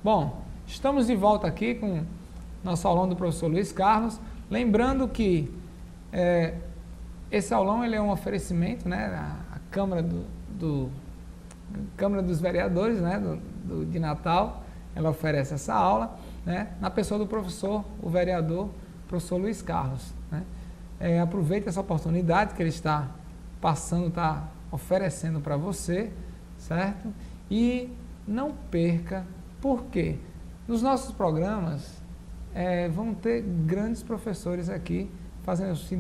Bom, estamos de volta aqui com nosso aulão do professor Luiz Carlos. Lembrando que esse aulão ele é um oferecimento, né, a Câmara, Câmara dos Vereadores, né, de Natal, ela oferece essa aula, né, na pessoa do professor, o vereador, professor Luiz Carlos. Né. Aproveite essa oportunidade que ele está passando, está oferecendo para você, certo? E não perca, porque nos nossos programas vão ter grandes professores aqui,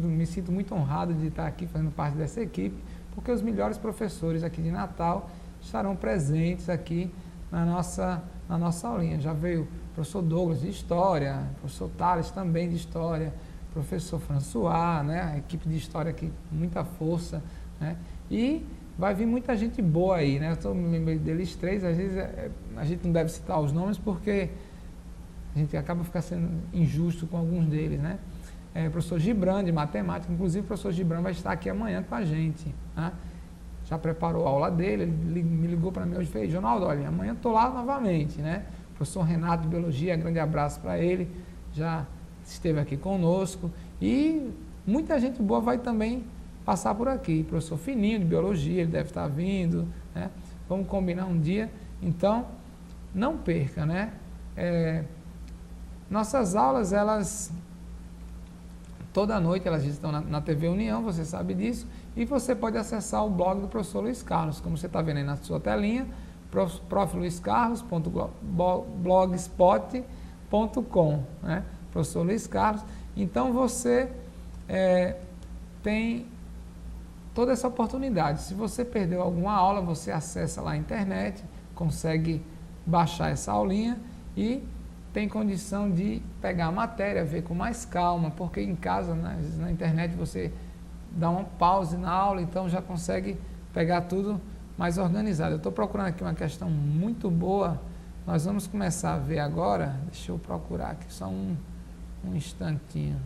me sinto muito honrado de estar aqui fazendo parte dessa equipe, porque os melhores professores aqui de Natal estarão presentes aqui na nossa aulinha. Já veio o professor Douglas de História, o professor Thales também de História, professor François, né? A equipe de História aqui, muita força, né? E vai vir muita gente boa aí, né? Eu me lembrei deles três, às vezes a gente não deve citar os nomes porque a gente acaba ficando sendo injusto com alguns deles, né? Professor Gibran, de matemática, inclusive o professor Gibran vai estar aqui amanhã com a gente, né? Já preparou a aula dele, ele me ligou para mim hoje e fez, Ronaldo, olha, amanhã estou lá novamente, né? Professor Renato de Biologia, grande abraço para ele, já esteve aqui conosco, e muita gente boa vai também passar por aqui, professor Fininho de Biologia, ele deve estar vindo, né? Vamos combinar um dia, então não perca, né? Nossas aulas, elas toda noite elas estão na TV União, você sabe disso, e você pode acessar o blog do professor Luiz Carlos, como você está vendo aí na sua telinha, profluiscarlos.blogspot.com, né? Professor Luiz Carlos. Então você tem toda essa oportunidade. Se você perdeu alguma aula, você acessa lá a internet, consegue baixar essa aulinha e tem condição de pegar a matéria, ver com mais calma, porque em casa, na internet, você dá uma pause na aula, então já consegue pegar tudo mais organizado. Eu estou procurando aqui uma questão muito boa, nós vamos começar a ver agora, deixa eu procurar aqui, só um instantinho.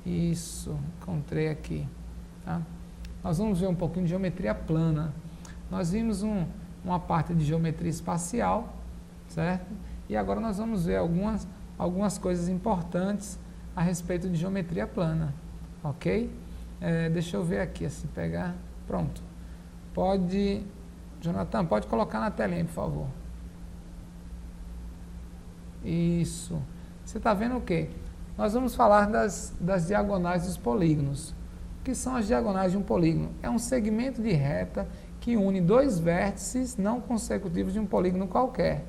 Isso, encontrei aqui. Tá? Nós vamos ver um pouquinho de geometria plana. Nós vimos uma parte de geometria espacial, certo? E agora nós vamos ver algumas coisas importantes a respeito de geometria plana, ok? Deixa eu ver aqui, assim, pegar, pronto. Jonathan, pode colocar na telinha, por favor. Isso. Você está vendo o quê? Nós vamos falar das diagonais dos polígonos. O que são as diagonais de um polígono? É um segmento de reta que une dois vértices não consecutivos de um polígono qualquer.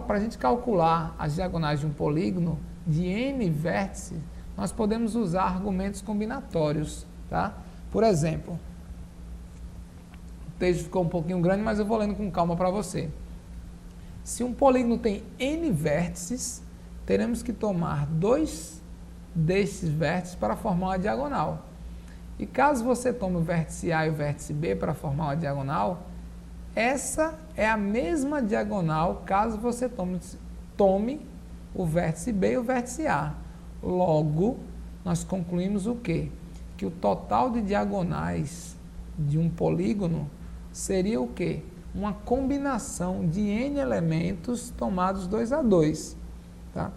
Para a gente calcular as diagonais de um polígono de n vértices, nós podemos usar argumentos combinatórios, tá? Por exemplo, o texto ficou um pouquinho grande, mas eu vou lendo com calma para você. Se um polígono tem n vértices, teremos que tomar dois desses vértices para formar uma diagonal. E caso você tome o vértice A e o vértice B para formar uma diagonal, essa é a mesma diagonal caso você tome o vértice B e o vértice A. Logo, nós concluímos o quê? Que o total de diagonais de um polígono seria o quê? Uma combinação de n elementos tomados 2 a 2. Tá?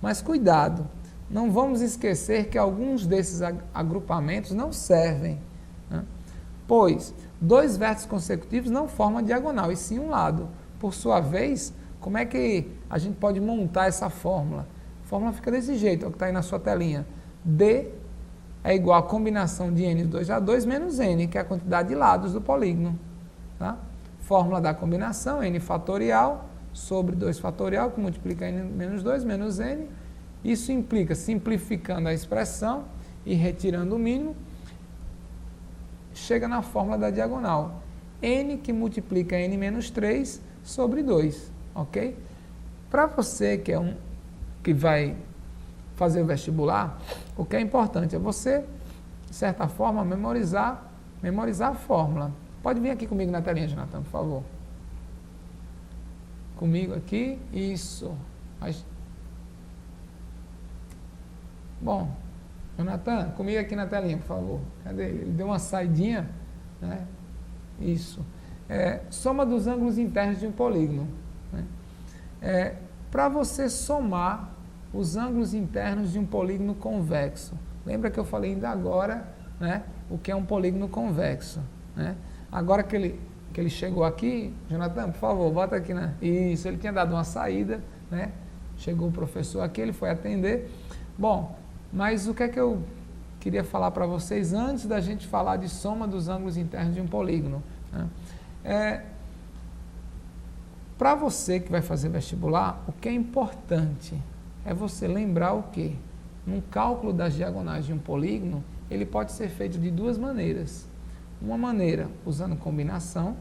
Mas cuidado, não vamos esquecer que alguns desses agrupamentos não servem, né? Pois dois vértices consecutivos não formam diagonal, e sim um lado. Por sua vez, como é que a gente pode montar essa fórmula? A fórmula fica desse jeito, é o que está aí na sua telinha. D é igual a combinação de n 2 a 2 menos n, que é a quantidade de lados do polígono. Tá? Fórmula da combinação, n fatorial sobre 2 fatorial, que multiplica n menos 2 menos n. Isso implica, simplificando a expressão e retirando o mínimo, chega na fórmula da diagonal. N que multiplica n menos 3 sobre 2, ok? Para você que vai fazer o vestibular, o que é importante é você, de certa forma, memorizar a fórmula. Pode vir aqui comigo na telinha, Jonathan, por favor. Comigo aqui, isso. Bom, Jonathan, comigo aqui na telinha, por favor. Cadê ele? Ele deu uma saidinha, né? Isso. Soma dos ângulos internos de um polígono. né? Para você somar os ângulos internos de um polígono convexo. Lembra que eu falei ainda agora, né, o que é um polígono convexo, né? Agora que ele chegou aqui, Jonathan, por favor, bota aqui, né? Isso, ele tinha dado uma saída, né? Chegou o professor aqui, ele foi atender. Bom, mas o que é que eu queria falar para vocês antes da gente falar de soma dos ângulos internos de um polígono, né? Para você que vai fazer vestibular, o que é importante é você lembrar o quê? No cálculo das diagonais de um polígono, ele pode ser feito de duas maneiras. Uma maneira usando combinação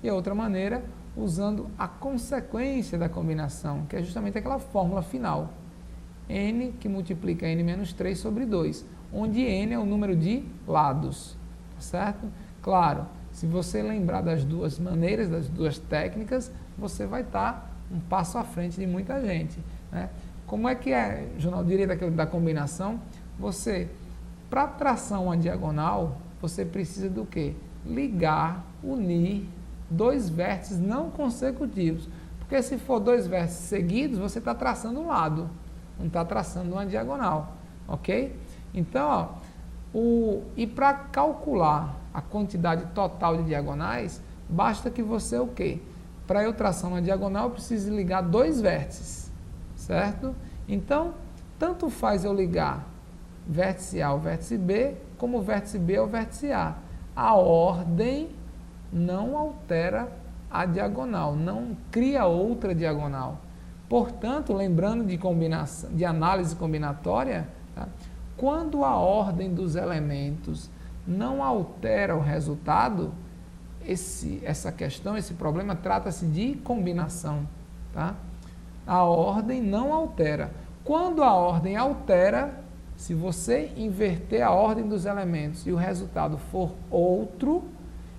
e a outra maneira usando a consequência da combinação, que é justamente aquela fórmula final. N que multiplica n menos 3 sobre 2, onde n é o número de lados, tá certo? Claro, se você lembrar das duas maneiras, das duas técnicas, você vai estar um passo à frente de muita gente, né? Como é que é, Jornal, direito da combinação? Você, para traçar uma diagonal, você precisa do quê? Ligar, unir dois vértices não consecutivos. Porque se for dois vértices seguidos, você está traçando um lado, não está traçando uma diagonal, ok? Então, e para calcular a quantidade total de diagonais, basta que você o quê? Para eu traçar uma diagonal, eu preciso ligar dois vértices, certo? Então, tanto faz eu ligar vértice A ao vértice B, como o vértice B ao vértice A. A ordem não altera a diagonal, não cria outra diagonal. Portanto, lembrando de combinação, de análise combinatória, tá? Quando a ordem dos elementos não altera o resultado, essa questão, esse problema trata-se de combinação, tá? A ordem não altera. Quando a ordem altera, se você inverter a ordem dos elementos e o resultado for outro,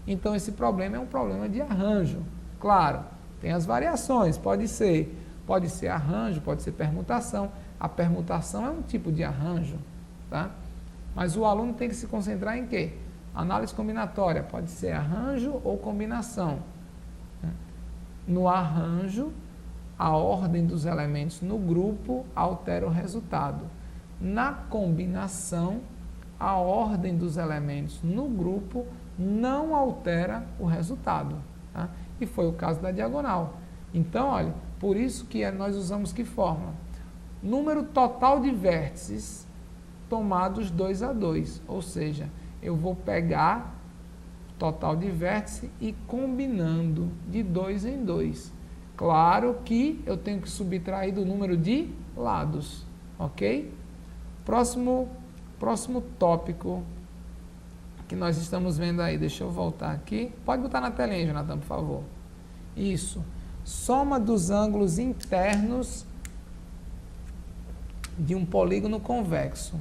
então esse problema é um problema de arranjo. Claro, tem as variações, pode ser arranjo, pode ser permutação. A permutação é um tipo de arranjo, tá? Mas o aluno tem que se concentrar em quê? Análise combinatória, pode ser arranjo ou combinação. No arranjo, a ordem dos elementos no grupo altera o resultado. Na combinação, a ordem dos elementos no grupo não altera o resultado, tá? E foi o caso da diagonal. Então, olha, por isso que nós usamos que fórmula? Número total de vértices tomados 2 a 2, ou seja, eu vou pegar total de vértice e combinando de 2 em 2. Claro que eu tenho que subtrair do número de lados, ok? Próximo tópico que nós estamos vendo aí, deixa eu voltar aqui. Pode botar na telinha, Jonathan, por favor. Isso. Soma dos ângulos internos de um polígono convexo.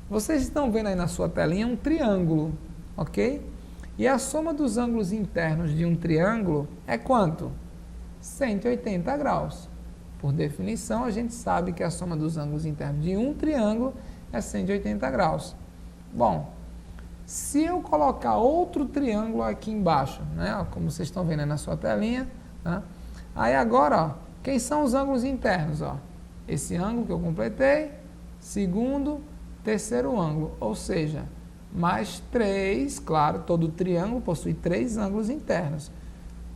Vocês estão vendo aí na sua telinha um triângulo, ok? E a soma dos ângulos internos de um triângulo é quanto? 180 graus. Por definição, a gente sabe que a soma dos ângulos internos de um triângulo é 180 graus. Bom, se eu colocar outro triângulo aqui embaixo, né, como vocês estão vendo aí na sua telinha, tá? Aí agora, ó, quem são os ângulos internos? Ó? Esse ângulo que eu completei, segundo, terceiro ângulo, ou seja, mais 3, claro, todo triângulo possui 3 ângulos internos.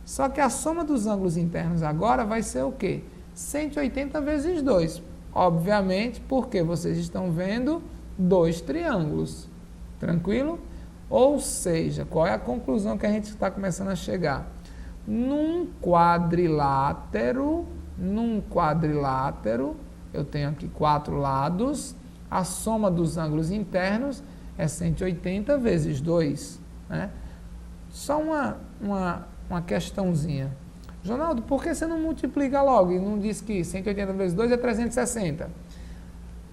Só que a soma dos ângulos internos agora vai ser o quê? 180 vezes 2. Obviamente, porque vocês estão vendo 2 triângulos. Tranquilo? Ou seja, qual é a conclusão que a gente está começando a chegar? Num quadrilátero, eu tenho aqui 4 lados, a soma dos ângulos internos é 180 vezes 2. Né? Só uma questãozinha. Ronaldo, por que você não multiplica logo e não diz que 180 vezes 2 é 360?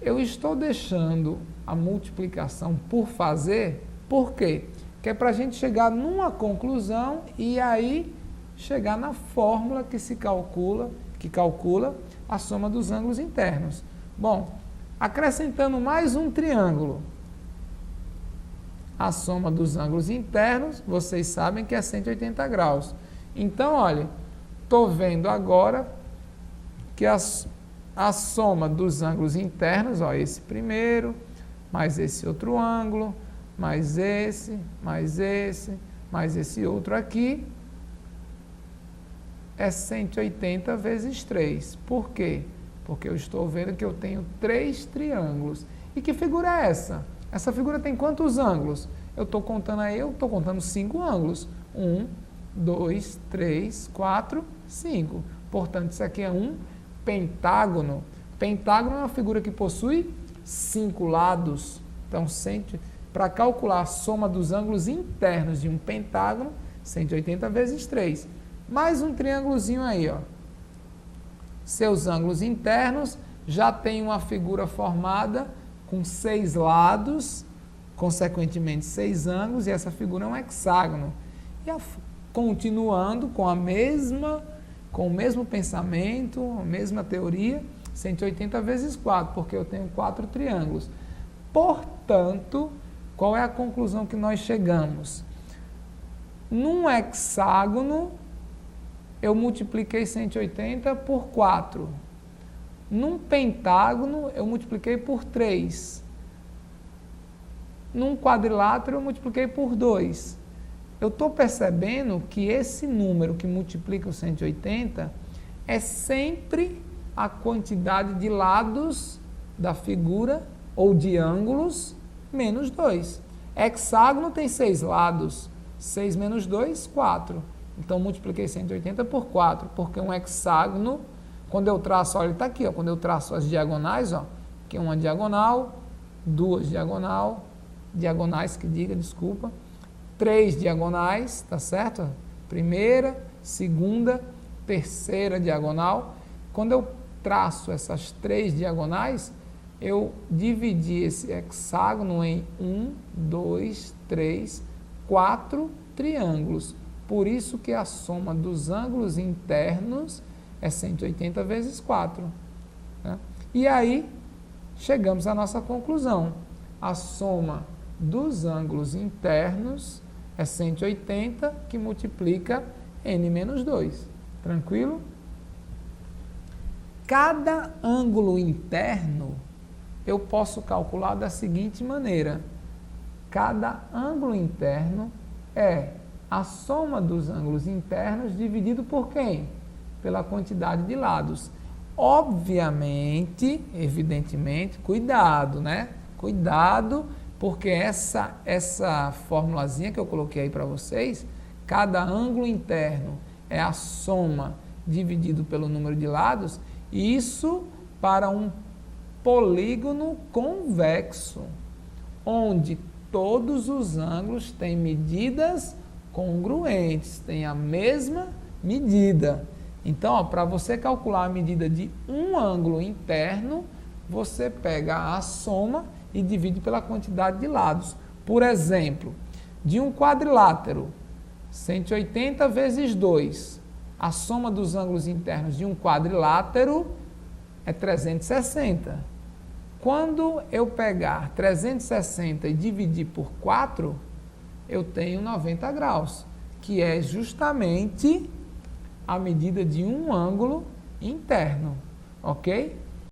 Eu estou deixando a multiplicação por fazer, por quê? Que é para a gente chegar numa conclusão e aí chegar na fórmula que calcula a soma dos ângulos internos. Bom, acrescentando mais um triângulo, a soma dos ângulos internos, vocês sabem que é 180 graus. Então, olha, estou vendo agora que a soma dos ângulos internos, ó, esse primeiro, mais esse outro ângulo, mais esse, mais esse outro aqui, é 180 vezes 3. Por quê? Porque eu estou vendo que eu tenho 3 triângulos. E que figura é essa? Essa figura tem quantos ângulos? Eu estou contando aí, eu estou contando 5 ângulos. 1, 2, 3, 4, 5. Portanto, isso aqui é um pentágono. Pentágono é uma figura que possui 5 lados. Então, para calcular a soma dos ângulos internos de um pentágono, 180 vezes 3. Mais um triângulozinho aí, ó. Seus ângulos internos já tem uma figura formada com 6 lados, consequentemente 6 ângulos, e essa figura é um hexágono. E continuando com o mesmo pensamento, a mesma teoria, 180 vezes 4, porque eu tenho 4 triângulos. Portanto, qual é a conclusão que nós chegamos? Num hexágono, eu multipliquei 180 por 4. Num pentágono, eu multipliquei por 3. Num quadrilátero, eu multipliquei por 2. Eu estou percebendo que esse número que multiplica o 180 é sempre a quantidade de lados da figura, ou de ângulos, menos 2. Hexágono tem 6 lados. 6 menos 2, 4. Então, multipliquei 180 por 4, porque um hexágono, quando eu traço, olha, ele está aqui, ó, quando eu traço as diagonais, ó, que é uma diagonal, 2 diagonais, desculpa, 3 diagonais, tá certo? Primeira, segunda, terceira diagonal. Quando eu traço essas 3 diagonais, eu dividi esse hexágono em 1, 2, 3, 4 triângulos. Por isso que a soma dos ângulos internos é 180 vezes 4. Né? E aí, chegamos à nossa conclusão. A soma dos ângulos internos é 180, que multiplica n menos 2. Tranquilo? Cada ângulo interno eu posso calcular da seguinte maneira. Cada ângulo interno é a soma dos ângulos internos dividido por quem? Pela quantidade de lados. Obviamente, evidentemente, cuidado, né? Cuidado, porque essa formulazinha que eu coloquei aí para vocês, cada ângulo interno é a soma dividido pelo número de lados, isso para um polígono convexo, onde todos os ângulos têm medidas congruentes, têm a mesma medida. Então, para você calcular a medida de um ângulo interno, você pega a soma e divide pela quantidade de lados. Por exemplo, de um quadrilátero, 180 vezes 2, a soma dos ângulos internos de um quadrilátero é 360. Quando eu pegar 360 e dividir por 4, eu tenho 90 graus, que é justamente a medida de um ângulo interno, ok?